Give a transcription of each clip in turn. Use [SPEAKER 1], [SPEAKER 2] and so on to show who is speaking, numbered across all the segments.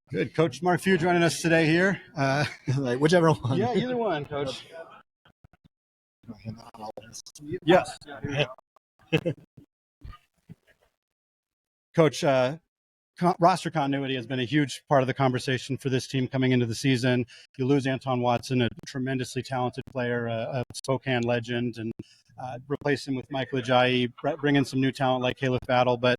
[SPEAKER 1] Good. Coach Mark Few joining us today here.
[SPEAKER 2] Like whichever one.
[SPEAKER 1] Yeah, either one, Coach. Yes. Coach, roster continuity has been a huge part of the conversation for this team coming into the season. You lose Anton Watson, a tremendously talented player, a Spokane legend, and replace him with Michael Ajayi, bring in some new talent like Caleb Battle. But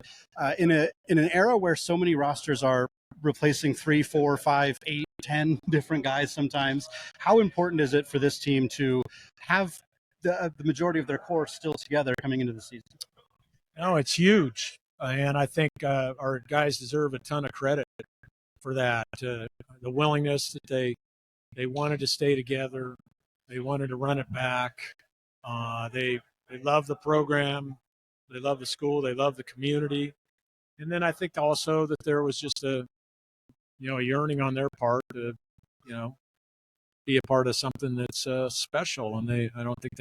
[SPEAKER 1] in an era where so many rosters are replacing 3, 4, 5, 8, 10 different guys sometimes, how important is it for this team to have the majority of their core still together coming into the season?
[SPEAKER 3] No, it's huge. And I think our guys deserve a ton of credit for that. The willingness that they wanted to stay together. They wanted to run it back. They love the program. They love the school. They love the community. And then I think also that there was just a yearning on their part to, be a part of something that's special. And I don't think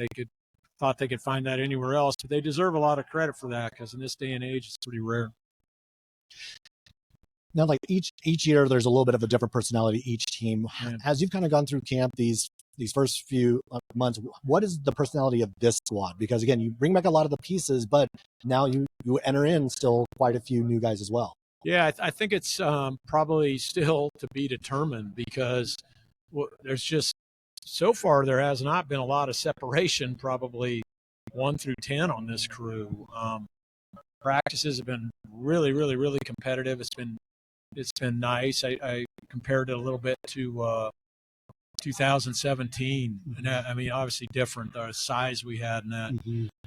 [SPEAKER 3] thought they could find that anywhere else, but they deserve a lot of credit for that because in this day and age, it's pretty rare.
[SPEAKER 2] Now, like each year, there's a little bit of a different personality each team. Yeah. As you've kind of gone through camp these first few months, what is the personality of this squad? Because again, you bring back a lot of the pieces, but now you enter in still quite a few new guys as well.
[SPEAKER 3] Yeah, I think it's probably still to be determined because there's just so far there has not been a lot of separation, probably 1 through 10 on this crew. Practices have been really, really, really competitive. It's been nice. I compared it a little bit to 2017. And I mean, obviously different. The size we had in that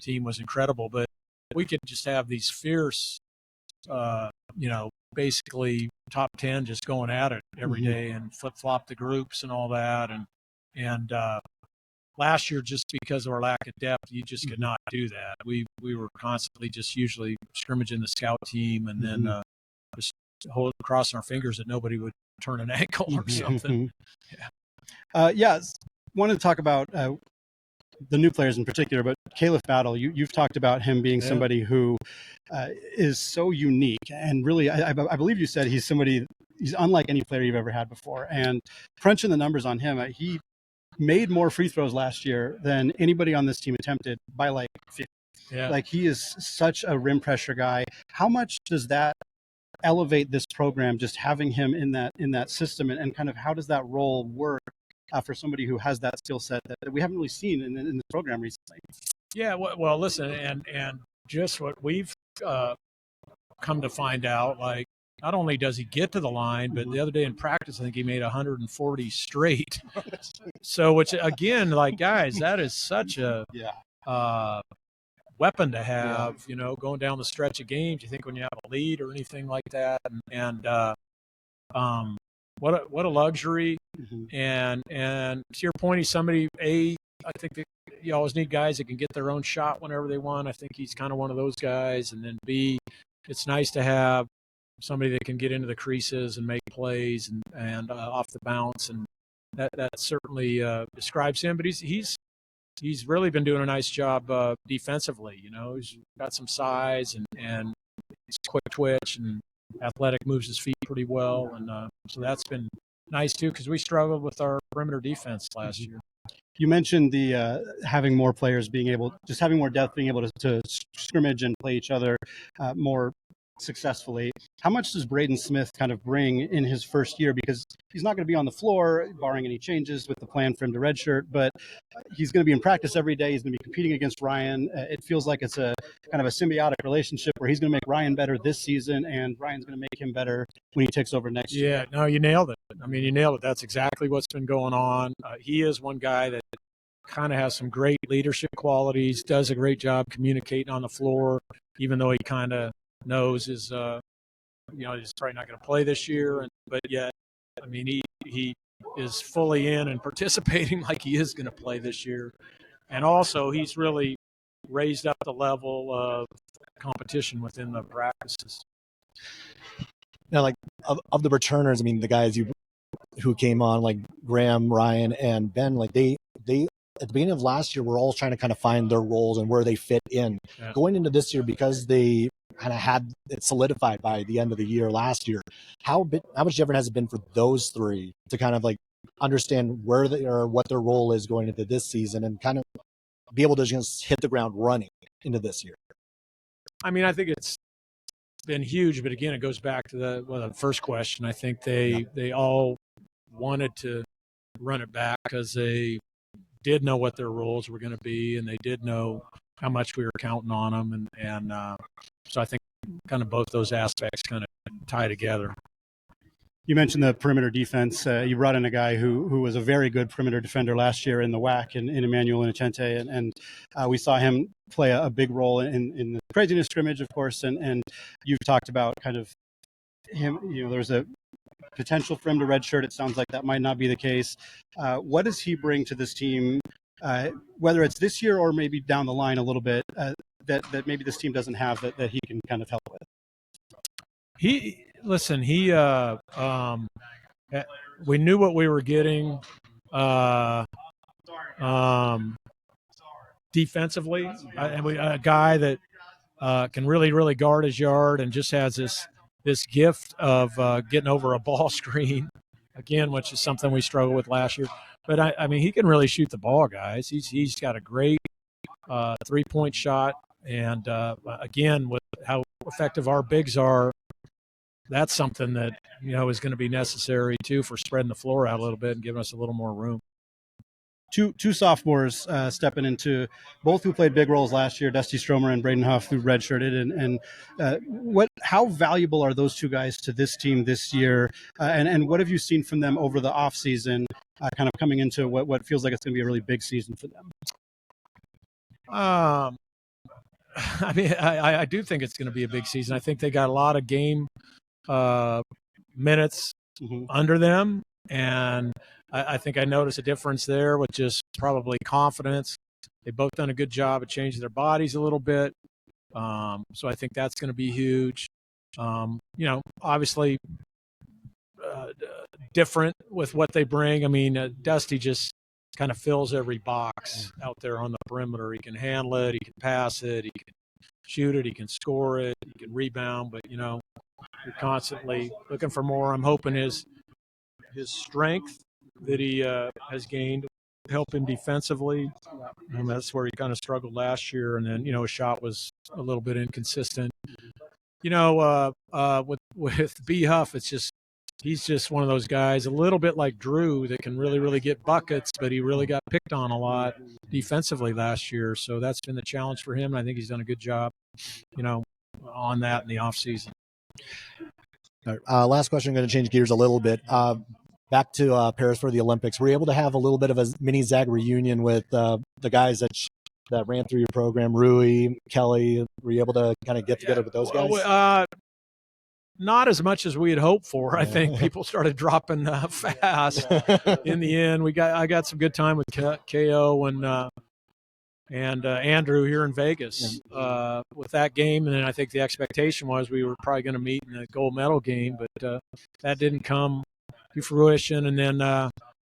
[SPEAKER 3] team was incredible, but we could just have these fierce, basically top 10 just going at it every day and flip-flop the groups and all that. And last year, just because of our lack of depth, you just could not do that. We were constantly just usually scrimmaging the scout team and then just crossing our fingers that nobody would turn an ankle or something.
[SPEAKER 1] Wanted to talk about the new players in particular, but Caleb Battle, you've talked about him being somebody who is so unique, and really, I believe you said he's unlike any player you've ever had before. And crunching the numbers on him, he made more free throws last year than anybody on this team attempted by like 50.
[SPEAKER 3] Yeah.
[SPEAKER 1] Like he is such a rim pressure guy. How much does that elevate this program, just having him in that system, and kind of how does that role work for somebody who has that skill set that we haven't really seen in the program recently?
[SPEAKER 3] Yeah, well, listen, and just what we've come to find out, like, not only does he get to the line, but the other day in practice, I think he made 140 straight. So, which again, like, guys, that is such a weapon to have, going down the stretch of games. You think when you have a lead or anything like that, and what a luxury. And to your point, he's somebody. I think that you always need guys that can get their own shot whenever they want. I think he's kind of one of those guys. And then B, it's nice to have somebody that can get into the creases and make plays and off the bounce, and that certainly describes him. But he's really been doing a nice job defensively. He's got some size and he's quick twitch and athletic, moves his feet pretty well, and so that's been nice too because we struggled with our perimeter defense last year.
[SPEAKER 1] You mentioned the having more players having more depth, being able to scrimmage and play each other more successfully. How much does Braden Smith kind of bring in his first year? Because he's not going to be on the floor, barring any changes with the plan for him to redshirt, but he's going to be in practice every day. He's going to be competing against Ryan. It feels like it's a kind of a symbiotic relationship where he's going to make Ryan better this season, and Ryan's going to make him better when he takes over next year.
[SPEAKER 3] Yeah, no, you nailed it. I mean, you nailed it. That's exactly what's been going on. He is one guy that kind of has some great leadership qualities, does a great job communicating on the floor, even though he kind of knows he's probably not going to play this year, but yet, I mean, he is fully in and participating like he is going to play this year, and also he's really raised up the level of competition within the practices.
[SPEAKER 2] Now, like of the returners, I mean, the guys who came on, like Graham, Ryan, and Ben, like they at the beginning of last year were all trying to kind of find their roles and where they fit in. Yeah. Going into this year, because they kind of had it solidified by the end of the year last year. How much different has it been for those three to kind of like understand where they are, what their role is going into this season, and kind of be able to just hit the ground running into this year?
[SPEAKER 3] I mean, I think it's been huge, but again, it goes back to the first question. I think they all wanted to run it back because they did know what their roles were going to be, and they did know how much we were counting on them, and so I think kind of both those aspects kind of tie together.
[SPEAKER 1] You mentioned the perimeter defense. You brought in a guy who was a very good perimeter defender last year in the WAC in Emmanuel Inocente, and we saw him play a big role in the craziness scrimmage, of course, and you've talked about kind of him, there's a potential for him to redshirt. It sounds like that might not be the case. What does he bring to this team, whether it's this year or maybe down the line a little bit, that maybe this team doesn't have that he can kind of help with?
[SPEAKER 3] We knew what we were getting defensively, and a guy that can really guard his yard and just has this gift of getting over a ball screen, again, which is something we struggled with last year. But I mean, he can really shoot the ball, guys. He's got a great 3-point shot, and again, with how effective our bigs are, that's something that is going to be necessary too for spreading the floor out a little bit and giving us a little more room.
[SPEAKER 1] Two sophomores stepping into, both who played big roles last year, Dusty Stromer and Braden Huff, who redshirted, and how valuable are those two guys to this team this year, and what have you seen from them over the off season, kind of coming into what feels like it's going to be a really big season for them?
[SPEAKER 3] I mean, I do think it's going to be a big season. I think they got a lot of game minutes under them, and I think I noticed a difference there with just probably confidence. They've both done a good job of changing their bodies a little bit, so I think that's going to be huge. Obviously different with what they bring. I mean, Dusty just kind of fills every box out there on the perimeter. He can handle it, he can pass it, he can shoot it, he can score it, he can rebound, but you're constantly looking for more. I'm hoping his strength that he has gained help him defensively. That's where he kind of struggled last year, and then his shot was a little bit inconsistent. With B Huff, he's just one of those guys, a little bit like Drew, that can really get buckets, but he really got picked on a lot defensively last year. So that's been the challenge for him, and I think he's done a good job, on that in the offseason.
[SPEAKER 2] All right, last question. I'm going to change gears a little bit. Back to Paris for the Olympics. Were you able to have a little bit of a mini Zag reunion with the guys that ran through your program, Rui, Kelly? Were you able to kind of get together with those guys?
[SPEAKER 3] Not as much as we had hoped for. I think people started dropping fast. In the end, I got some good time with KO and Andrew here in Vegas with that game, and then I think the expectation was we were probably going to meet in the gold medal game, but that didn't come to fruition. And then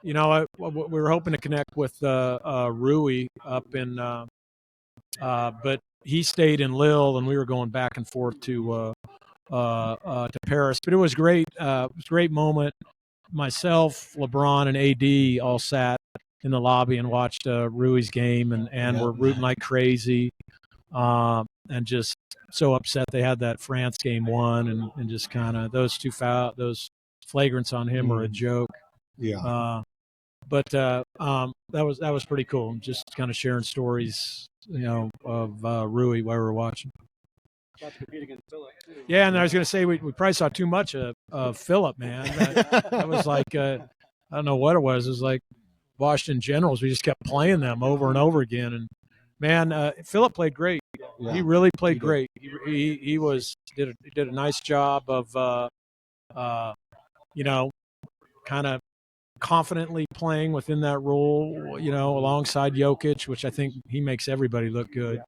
[SPEAKER 3] we were hoping to connect with Rui up in, but he stayed in Lille, and we were going back and forth to Paris. But it was great. It was a great moment. Myself, LeBron, and AD all sat in the lobby and watched Rui's game, and were rooting like crazy, and just so upset they had that France game won, and just kind of those flagrants on him were a joke.
[SPEAKER 2] Yeah.
[SPEAKER 3] But that was pretty cool. Just kind of sharing stories, of Rui while we were watching.
[SPEAKER 1] Got to compete against Philip too.
[SPEAKER 3] Yeah, and I was going to say we probably saw too much of Philip, man. That was like I don't know what it was. It was like Washington Generals. We just kept playing them over and over again. And man, Philip played great. Yeah. He really played great. He did a nice job of kind of confidently playing within that role, alongside Jokic, which I think he makes everybody look good.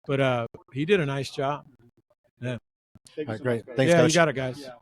[SPEAKER 3] But he did a nice job. Yeah.
[SPEAKER 2] All right, great. Thanks,
[SPEAKER 3] Coach.
[SPEAKER 2] You
[SPEAKER 3] got it, guys. Yeah.